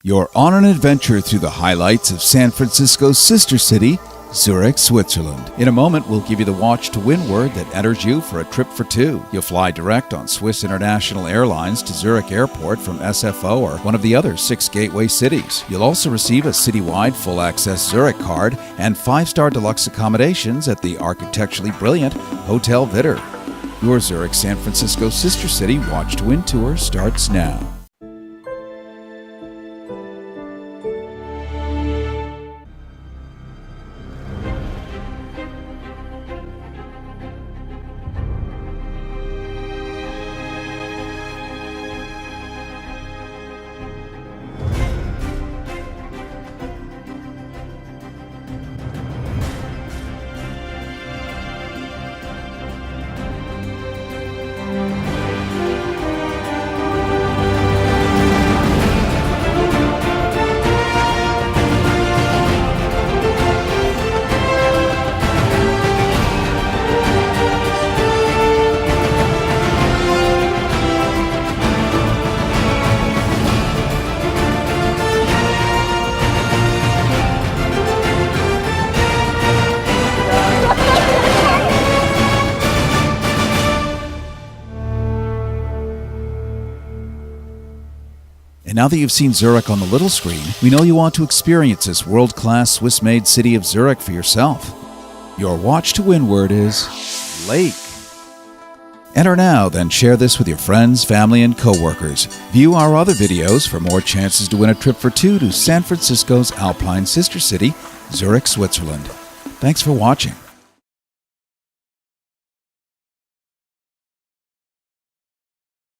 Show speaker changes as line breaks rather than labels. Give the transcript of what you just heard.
You're on an adventure through the highlights of San Francisco's sister city, Zurich, Switzerland. In a moment, we'll give you the watch to win word that enters you for a trip for two. You'll fly direct on Swiss International Airlines to Zurich Airport from SFO or one of the other 6 gateway cities. You'll also receive a citywide full-access Zurich card and 5-star deluxe accommodations at the architecturally brilliant Hotel Witter. Your Zurich San Francisco sister city watch to win tour starts now. And now that you've seen Zurich on the little screen, we know you want to experience this world-class Swiss-made city of Zurich for yourself. Your watch to win word is lake. Enter now, then share this with your friends, family, and co-workers. View our other videos for more chances to win a trip for two to San Francisco's alpine sister city, Zurich, Switzerland. Thanks for watching.